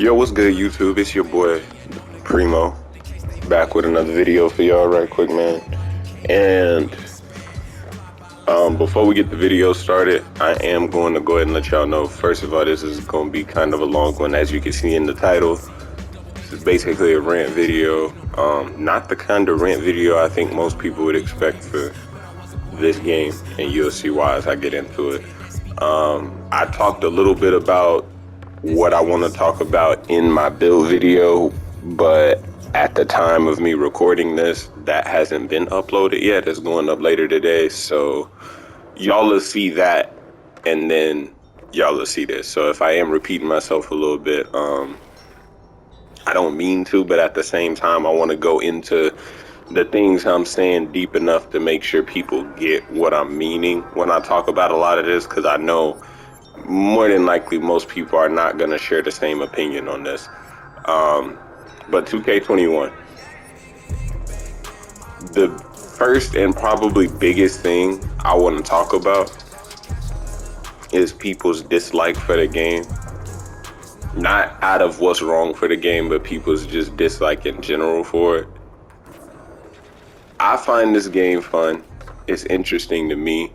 Yo, what's good, YouTube? It's your boy Primo, back with another video for y'all right quick, man. And before we get the video started, I am going to go ahead and let y'all know, first of all, this is going to be kind of a long one. As you can see in the title, this is basically a rant video. Not the kind of rant video I think most people would expect for this game, and you'll see why as I get into it. I talked a little bit about what I want to talk about in my build video, but at the time of me recording this, that hasn't been uploaded yet. It's going up later today, so y'all will see that, and then y'all will see this. So if I am repeating myself a little bit, I don't mean to, but at the same time, I want to go into the things I'm saying deep enough to make sure people get what I'm meaning when I talk about a lot of this, because I know more than likely most people are not going to share the same opinion on this. But 2K21, the first and probably biggest thing I want to talk about is people's dislike for the game. Not out of what's wrong for the game, but people's just dislike in general for it. I find this game fun. It's interesting to me.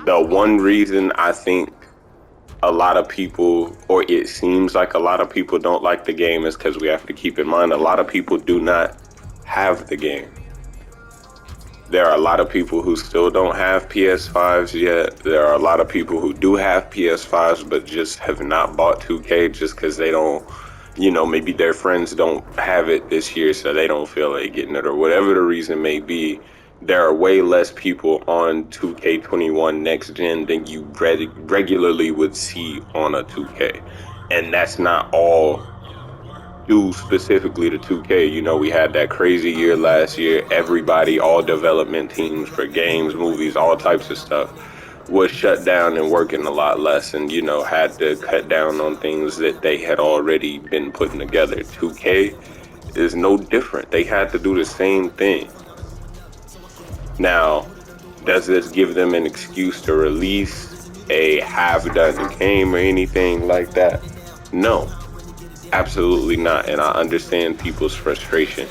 The one reason I think a lot of people, or it seems like a lot of people don't like the game, is because we have to keep in mind a lot of people do not have the game. There are a lot of people who still don't have PS5s yet. There are a lot of people who do have PS5s but just have not bought 2K just because they don't, maybe their friends don't have it this year, so they don't feel like getting it, or whatever the reason may be. There are way less people on 2K21 next gen than you regularly would see on a 2K. And that's not all due specifically to 2K. We had that crazy year last year. Everybody, all development teams for games, movies, all types of stuff was shut down and working a lot less, and had to cut down on things that they had already been putting together. 2K is no different. They had to do the same thing. Now, does this give them an excuse to release a half-done game or anything like that? No, absolutely not. And I understand people's frustration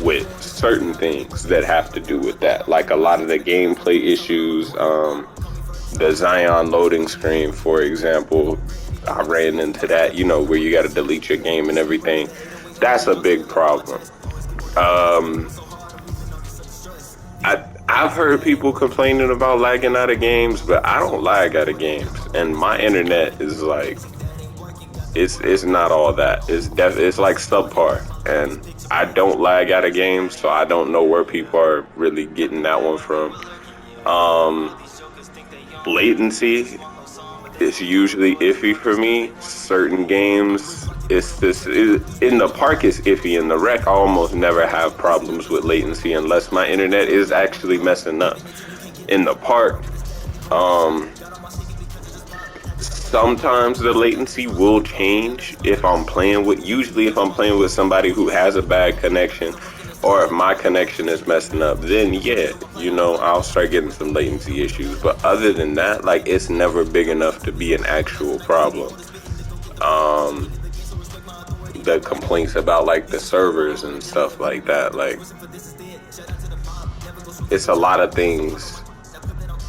with certain things that have to do with that. Like a lot of the gameplay issues, the Zion loading screen, for example, I ran into that, where you got to delete your game and everything. That's a big problem. I've heard people complaining about lagging out of games, but I don't lag out of games, and my internet is like, it's not all that. It's like subpar, and I don't lag out of games, so I don't know where people are really getting that one from. Latency is usually iffy for me. Certain games, in the park it's iffy. In the rec, I almost never have problems with latency unless my internet is actually messing up. In the park, sometimes the latency will change if I'm playing with somebody who has a bad connection, or if my connection is messing up, then yeah, I'll start getting some latency issues. But other than that, like, it's never big enough to be an actual problem. The complaints about like the servers and stuff like that, like, it's a lot of things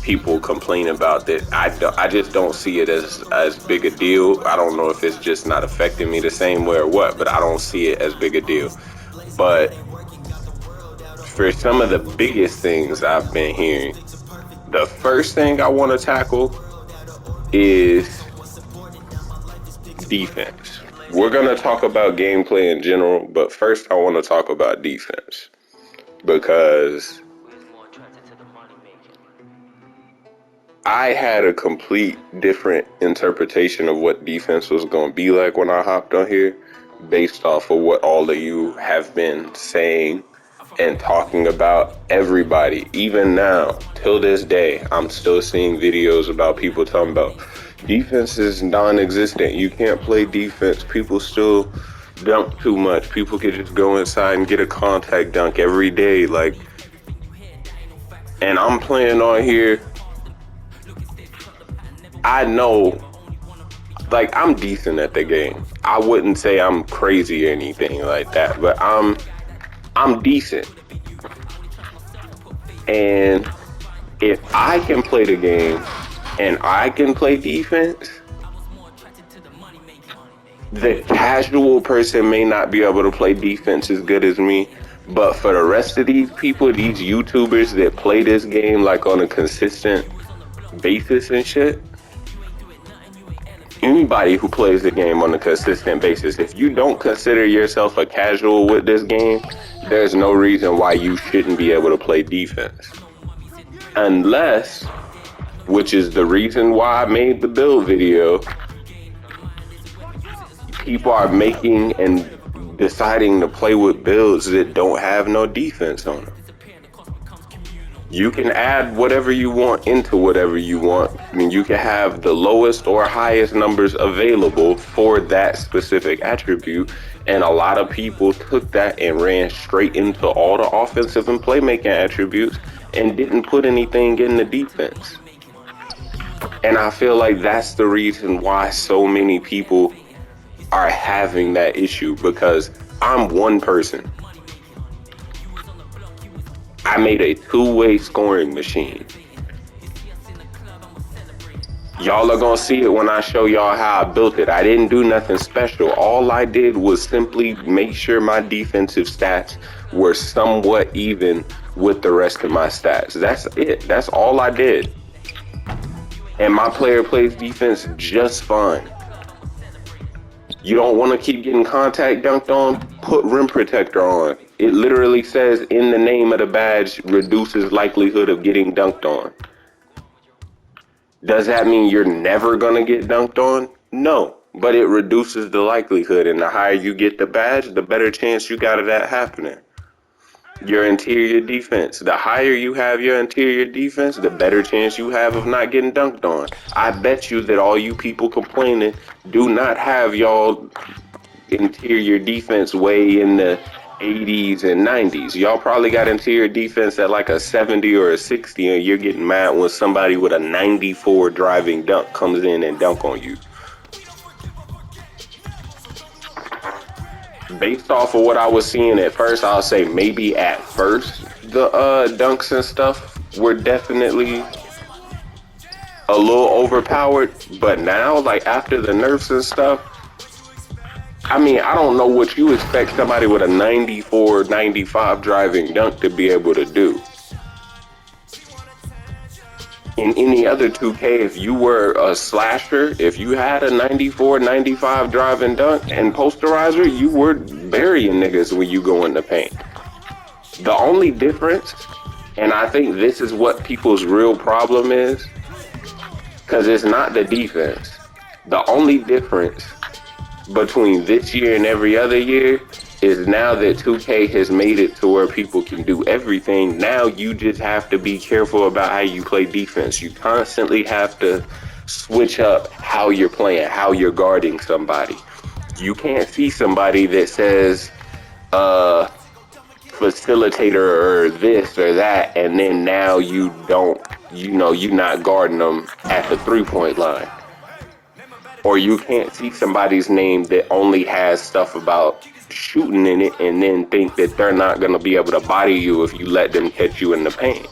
people complain about that I just don't see it as big a deal. I don't know if it's just not affecting me the same way or what, but I don't see it as big a deal. But for some of the biggest things I've been hearing, the first thing I want to tackle is defense. We're going to talk about gameplay in general, but first I want to talk about defense, because I had a complete different interpretation of what defense was going to be like when I hopped on here, based off of what all of you have been saying and talking about. Everybody, even now, till this day, I'm still seeing videos about people talking about defense is non-existent. You can't play defense. People still dunk too much. People can just go inside and get a contact dunk every day. Like, and I'm playing on here. I know like, I'm decent at the game. I wouldn't say I'm crazy or anything like that, but I'm decent. And if I can play the game and I can play defense, the casual person may not be able to play defense as good as me. But for the rest of these people, these YouTubers that play this game like on a consistent basis and shit, anybody who plays the game on a consistent basis, if you don't consider yourself a casual with this game, there's no reason why you shouldn't be able to play defense. Unless, which is the reason why I made the build video, people are making and deciding to play with builds that don't have no defense on them. You can add whatever you want into whatever you want. I mean, you can have the lowest or highest numbers available for that specific attribute. And a lot of people took that and ran straight into all the offensive and playmaking attributes and didn't put anything in the defense. And I feel like that's the reason why so many people are having that issue, because I'm one person. I made a two-way scoring machine. Y'all are gonna see it when I show y'all how I built it. I didn't do nothing special. All I did was simply make sure my defensive stats were somewhat even with the rest of my stats. That's it. That's all I did. And my player plays defense just fine. You don't want to keep getting contact dunked on? Put rim protector on. It literally says in the name of the badge, reduces likelihood of getting dunked on. Does that mean you're never going to get dunked on? No, but it reduces the likelihood, and the higher you get the badge, the better chance you got of that happening. Your interior defense. The higher you have your interior defense, the better chance you have of not getting dunked on. I bet you that all you people complaining do not have y'all interior defense way in the 80s and 90s. Y'all probably got interior defense at like a 70 or a 60, and you're getting mad when somebody with a 94 driving dunk comes in and dunk on you. Based off of what I was seeing at first, I'll say maybe at first the dunks and stuff were definitely a little overpowered, but now, like after the nerfs and stuff, I mean, I don't know what you expect somebody with a 94, 95 driving dunk to be able to do. In any other 2K, if you were a slasher, if you had a 94, 95 driving dunk and posterizer, you were burying niggas when you go in the paint. The only difference, and I think this is what people's real problem is, because it's not the defense. The only difference between this year and every other year is now that 2K has made it to where people can do everything. Now you just have to be careful about how you play defense. You constantly have to switch up how you're playing, how you're guarding somebody. You can't see somebody that says facilitator or this or that, and then now you don't, you're not guarding them at the 3-point line. Or you can't see somebody's name that only has stuff about shooting in it and then think that they're not going to be able to body you if you let them catch you in the paint.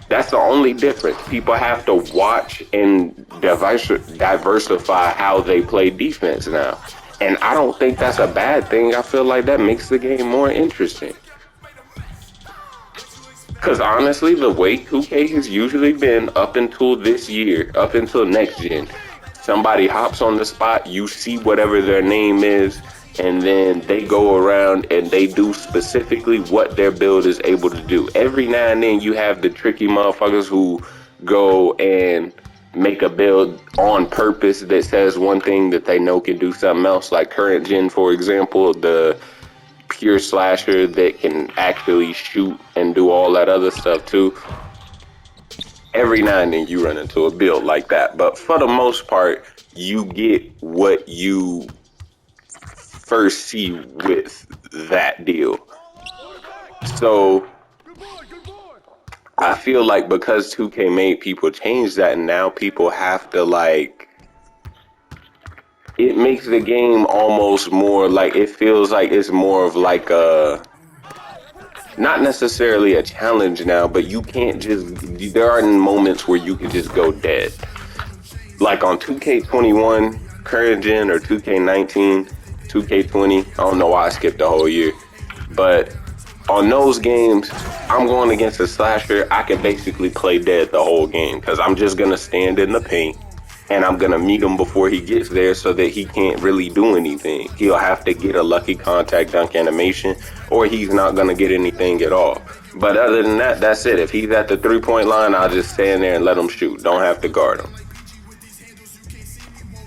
That's the only difference. People have to watch and diversify how they play defense now. And I don't think that's a bad thing. I feel like that makes the game more interesting. Because honestly, the way 2K has usually been up until this year, up until next gen, somebody hops on the spot, you see whatever their name is, and then they go around and they do specifically what their build is able to do. Every now and then you have the tricky motherfuckers who go and make a build on purpose that says one thing that they know can do something else. Like current gen, for example, the pure slasher that can actually shoot and do all that other stuff too. Every now and then you run into a build like that, but for the most part, you get what you first see with that deal. So I feel like because 2K made people change that, and now people have to like it makes the game almost more like, it feels like it's more of like a, not necessarily a challenge now, but you can't just, there are moments where you can just go dead. Like on 2K21 current gen, or 2K19, 2K20, I don't know why I skipped the whole year, but on those games, I'm going against a slasher, I can basically play dead the whole game because I'm just going to stand in the paint and I'm going to meet him before he gets there so that he can't really do anything. He'll have to get a lucky contact dunk animation, or he's not going to get anything at all. But other than that, that's it. If he's at the 3-point line, I'll just stand there and let him shoot. Don't have to guard him.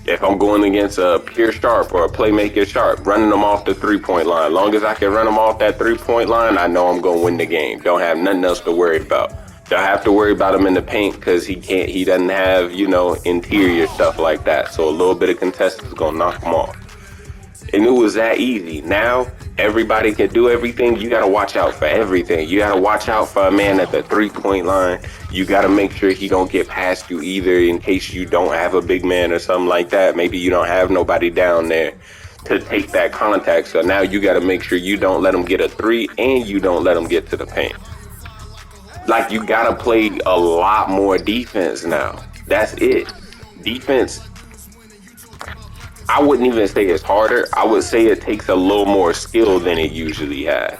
If I'm going against a pure sharp or a playmaker sharp, running them off the 3-point line, long as I can run them off that 3-point line, I know I'm going to win the game. Don't have nothing else to worry about. Don't have to worry about him in the paint because he doesn't have, interior stuff like that. So a little bit of contest is going to knock him off. And it was that easy. Now, everybody can do everything. You got to watch out for everything. You got to watch out for a man at the 3-point line. You got to make sure he don't get past you either, in case you don't have a big man or something like that. Maybe you don't have nobody down there to take that contact. So now you got to make sure you don't let him get a 3 and you don't let him get to the paint. Like, you got to play a lot more defense now. That's it. Defense, I wouldn't even say it's harder. I would say it takes a little more skill than it usually has.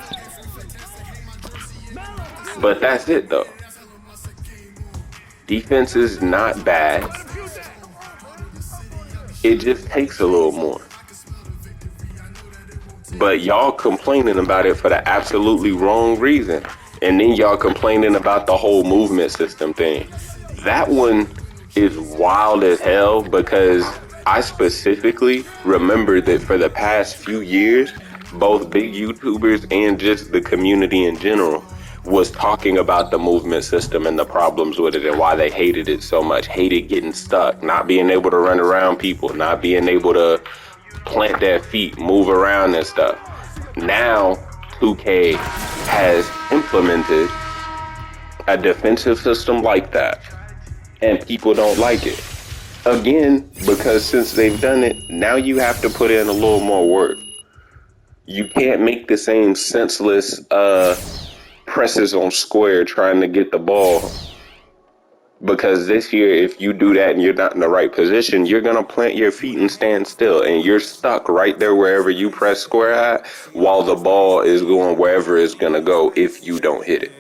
But that's it, though. Defense is not bad. It just takes a little more. But y'all complaining about it for the absolutely wrong reason. And then y'all complaining about the whole movement system thing. That one is wild as hell, because I specifically remember that for the past few years, both big YouTubers and just the community in general was talking about the movement system and the problems with it and why they hated it so much. Hated getting stuck, not being able to run around people, not being able to plant their feet, move around and stuff. Now, 2K has implemented a defensive system like that, and people don't like it. Again, because since they've done it, now you have to put in a little more work. You can't make the same senseless presses on square trying to get the ball, because this year, if you do that and you're not in the right position, you're going to plant your feet and stand still, and you're stuck right there wherever you press square at while the ball is going wherever it's going to go if you don't hit it.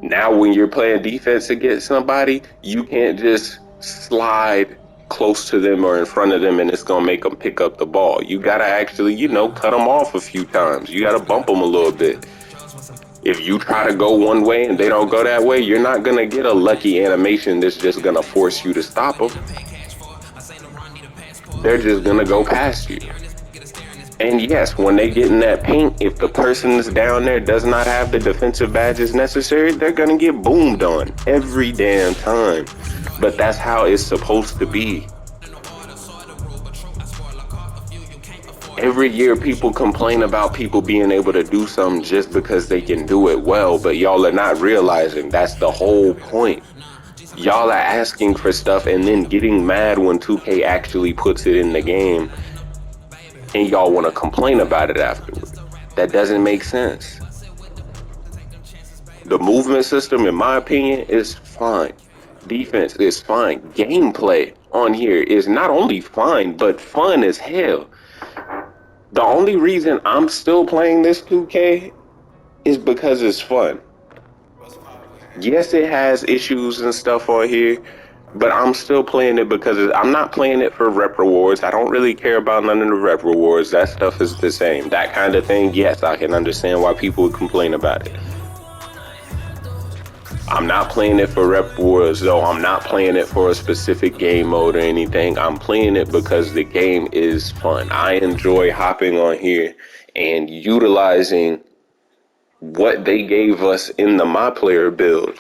Now, when you're playing defense against somebody, you can't just slide close to them or in front of them and it's going to make them pick up the ball. You got to actually, cut them off a few times. You got to bump them a little bit. If you try to go one way and they don't go that way, you're not going to get a lucky animation that's just going to force you to stop them. They're just going to go past you. And yes, when they get in that paint, if the person that's down there does not have the defensive badges necessary, they're going to get boomed on every damn time. But that's how it's supposed to be. Every year people complain about people being able to do something just because they can do it well, but y'all are not realizing that's the whole point. Y'all are asking for stuff and then getting mad when 2K actually puts it in the game, and y'all want to complain about it afterwards. That doesn't make sense. The movement system, in my opinion, is fine. Defense is fine. Gameplay on here is not only fine, but fun as hell. The only reason I'm still playing this 2K is because it's fun. Yes, it has issues and stuff on here, but I'm still playing it because I'm not playing it for rep rewards. I don't really care about none of the rep rewards. That stuff is the same. That kind of thing, yes, I can understand why people would complain about it. I'm not playing it for rep rewards, though. I'm not playing it for a specific game mode or anything. I'm playing it because the game is fun. I enjoy hopping on here and utilizing what they gave us in the My Player build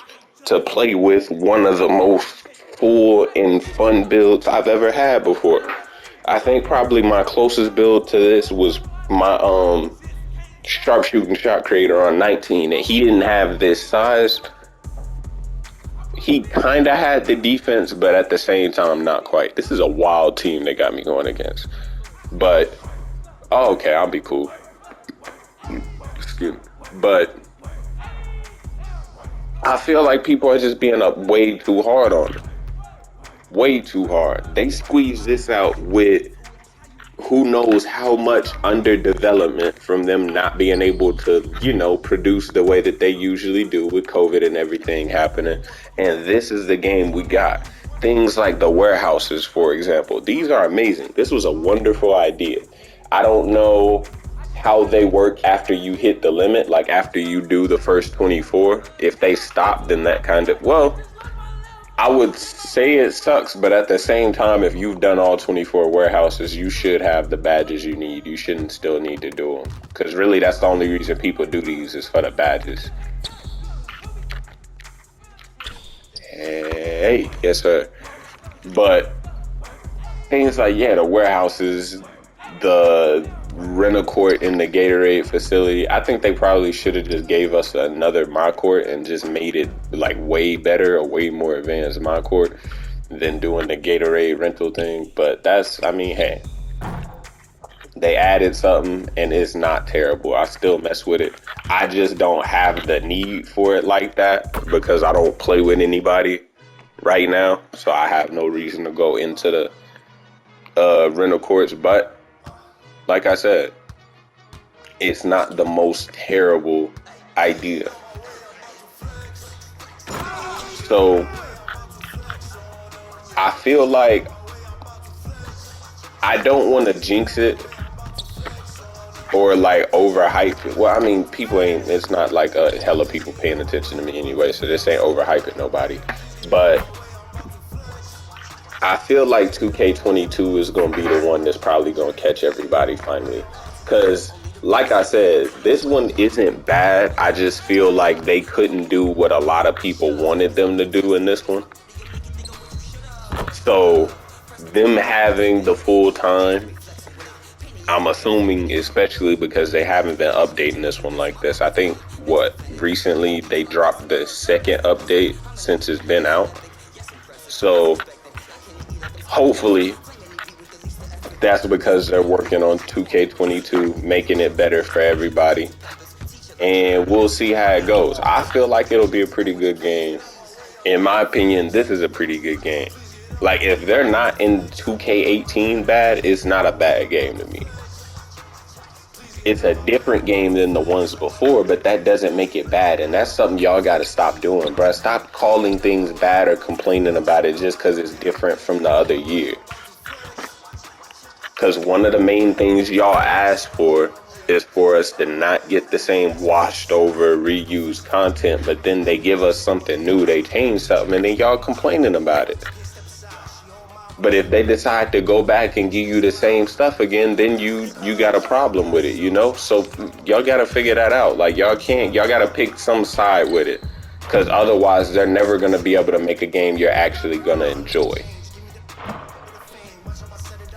to play with one of the most full and fun builds I've ever had before. I think probably my closest build to this was my sharpshooting shot creator on 19, and he didn't have this size. he kind of had the defense, but at the same time, not quite. This is a wild team they got me going against. But, oh, okay, I'll be cool. Excuse me. But I feel like people are just being up way too hard on him. Way too hard. They squeezed this out with who knows how much underdevelopment from them not being able to, produce the way that they usually do with COVID and everything happening. And this is the game we got. Things like the warehouses, for example. These are amazing. This was a wonderful idea. I don't know how they work after you hit the limit, like after you do the first 24. If they stop, then that kind of, I would say it sucks, but at the same time, if you've done all 24 warehouses, you should have the badges you need. You shouldn't still need to do them. Because really, that's the only reason people do these is for the badges. Hey, yes, sir. But things like, the warehouses, the rent-a-court in the Gatorade facility, I think they probably should have just gave us another My Court and just made it like way better, a way more advanced My Court than doing the Gatorade rental thing. But hey, they added something and it's not terrible. I still mess with it. I just don't have the need for it like that because I don't play with anybody right now. So I have no reason to go into the rental courts. But like I said, it's not the most terrible idea. So I feel like I don't want to jinx it or like overhype it. Well, I mean, it's not like a hella people paying attention to me anyway, so this ain't overhyping nobody. But I feel like 2K22 is going to be the one that's probably going to catch everybody finally. Because, like I said, this one isn't bad. I just feel like they couldn't do what a lot of people wanted them to do in this one. So, them having the full time, I'm assuming, especially because they haven't been updating this one like this. I think, recently they dropped the second update since it's been out. So hopefully that's because they're working on 2K22, making it better for everybody. And we'll see how it goes. I feel like it'll be a pretty good game. In my opinion, this is a pretty good game. Like, if they're not in 2K18 bad, it's not a bad game to me. It's a different game than the ones before, but that doesn't make it bad. And that's something y'all got to stop doing, bruh. Stop calling things bad or complaining about it just because it's different from the other year. Because one of the main things y'all asked for is for us to not get the same washed over, reused content, but then they give us something new, they change something, and then y'all complaining about it. But if they decide to go back and give you the same stuff again, then you got a problem with it, So y'all got to figure that out. Like, y'all got to pick some side with it. Because otherwise, they're never going to be able to make a game you're actually going to enjoy.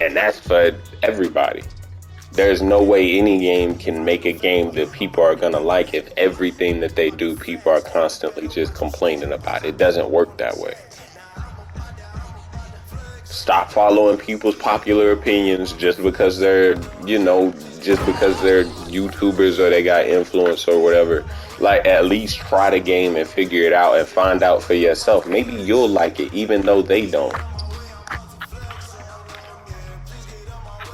And that's for everybody. There's no way any game can make a game that people are going to like if everything that they do, people are constantly just complaining about. It doesn't work that way. Stop following people's popular opinions just because they're, just because they're YouTubers or they got influence or whatever. Like, at least try the game and figure it out and find out for yourself. Maybe you'll like it even though they don't.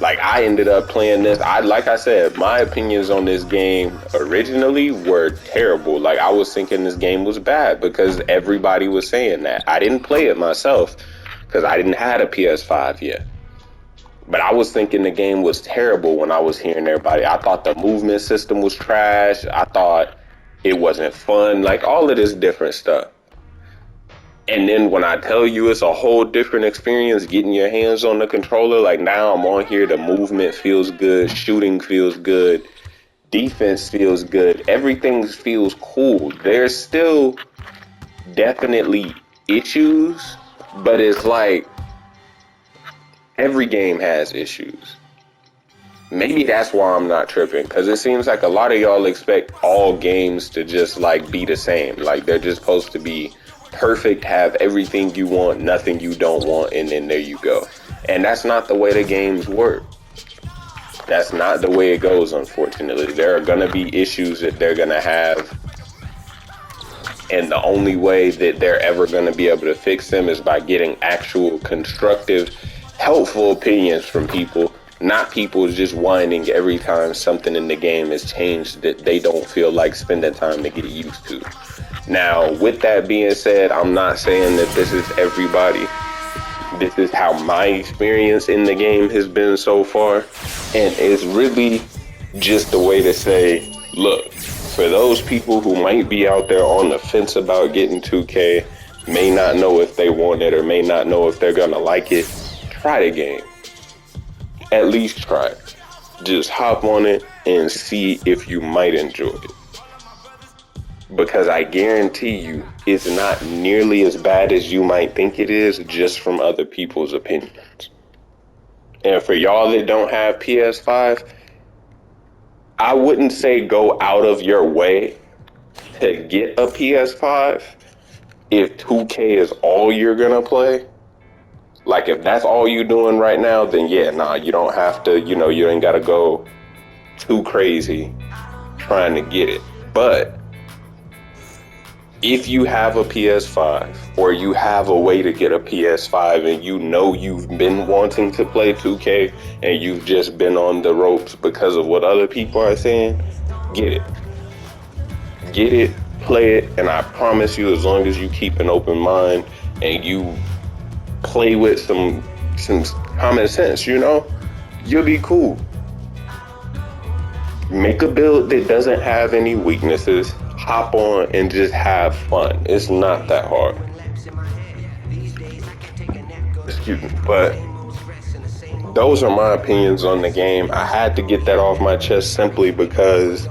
Like, I ended up playing this. Like I said, my opinions on this game originally were terrible. Like, I was thinking this game was bad because everybody was saying that. I didn't play it myself because I didn't have a PS5 yet. But I was thinking the game was terrible when I was hearing everybody. I thought the movement system was trash. I thought it wasn't fun. Like, all of this different stuff. And then when I tell you it's a whole different experience getting your hands on the controller, like, now I'm on here, the movement feels good, shooting feels good, defense feels good, everything feels cool. There's still definitely issues, but it's like every game has issues. Maybe that's why I'm not tripping, because it seems like a lot of y'all expect all games to just like be the same. Like, they're just supposed to be perfect, have everything you want, nothing you don't want, and then there you go. And that's not the way the games work. That's not the way it goes, unfortunately. There are going to be issues that they're going to have, and the only way that they're ever going to be able to fix them is by getting actual constructive, helpful opinions from people, not people just whining every time something in the game has changed that they don't feel like spending time to get used to. Now, with that being said, I'm not saying that this is everybody. This is how my experience in the game has been so far. And it's really just a way to say, look, for those people who might be out there on the fence about getting 2K, may not know if they want it or may not know if they're going to like it, try the game. At least try it. Just hop on it and see if you might enjoy it. Because I guarantee you, it's not nearly as bad as you might think it is just from other people's opinions. And for y'all that don't have PS5, I wouldn't say go out of your way to get a PS5 if 2K is all you're gonna play. Like, if that's all you're doing right now, then yeah, nah, you don't have to, you ain't gotta go too crazy trying to get it. But if you have a PS5 or you have a way to get a PS5 and you've been wanting to play 2K and you've just been on the ropes because of what other people are saying, get it. Get it, play it, and I promise you, as long as you keep an open mind and you play with some common sense, you'll be cool. Make a build that doesn't have any weaknesses. Hop on and just have fun. It's not that hard. Excuse me. But those are my opinions on the game. I had to get that off my chest simply because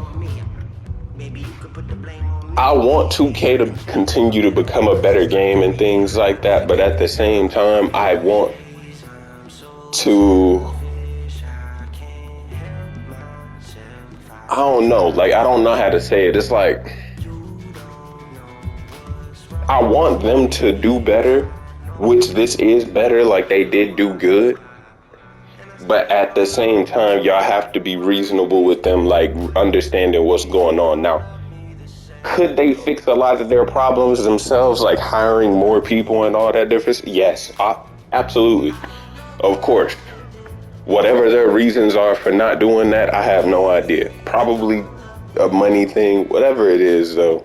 I want 2K to continue to become a better game and things like that. But at the same time, I want to... I don't know. I don't know how to say it. It's like, I want them to do better, which this is better, they did do good. But at the same time, y'all have to be reasonable with them, understanding what's going on. Now, could they fix a lot of their problems themselves, like hiring more people and all that difference? Yes, absolutely. Of course. Whatever their reasons are for not doing that, I have no idea. Probably a money thing, whatever it is, though.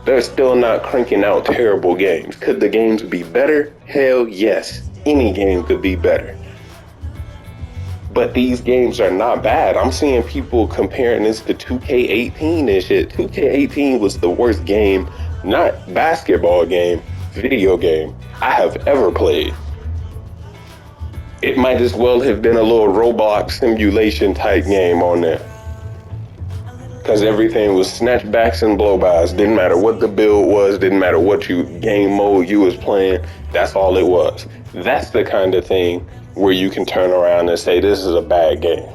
They're still not cranking out terrible games. Could the games be better? Hell yes. Any game could be better. But these games are not bad. I'm seeing people comparing this to 2K18 and shit. 2K18 was the worst game, not basketball game, video game I have ever played. It might as well have been a little Roblox simulation type game on there. Because everything was snatchbacks and blowbys. Didn't matter what the build was, didn't matter what game mode you was playing, that's all it was. That's the kind of thing where you can turn around and say this is a bad game.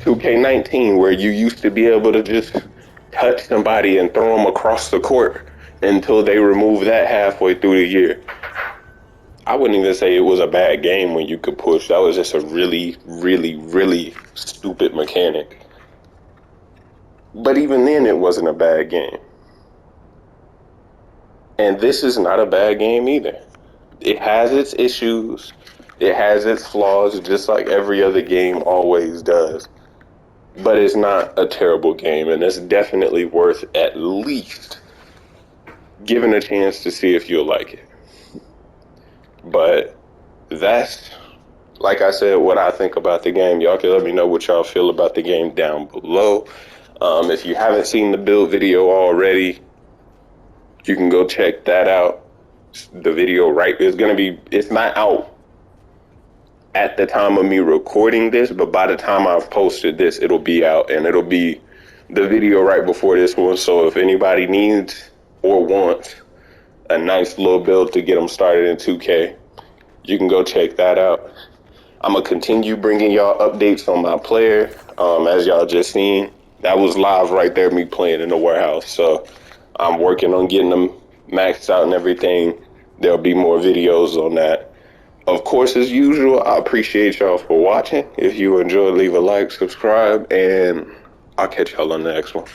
2K19, where you used to be able to just touch somebody and throw them across the court until they remove that halfway through the year. I wouldn't even say it was a bad game when you could push. That was just a really, really, really stupid mechanic. But even then, it wasn't a bad game. And this is not a bad game either. It has its issues. It has its flaws, just like every other game always does. But it's not a terrible game, and it's definitely worth at least giving a chance to see if you'll like it. But that's, like I said, what I think about the game. Y'all can let me know what y'all feel about the game down below. If you haven't seen the build video already, you can go check that out. The video, it's not out at the time of me recording this, but by the time I've posted this, it'll be out, and it'll be the video right before this one. So if anybody needs or wants a nice little build to get them started in 2K, you can go check that out. I'm going to continue bringing y'all updates on my player. As y'all just seen, that was live right there, me playing in the warehouse. So I'm working on getting them maxed out and everything. There'll be more videos on that. Of course, as usual, I appreciate y'all for watching. If you enjoyed, leave a like, subscribe, and I'll catch y'all on the next one.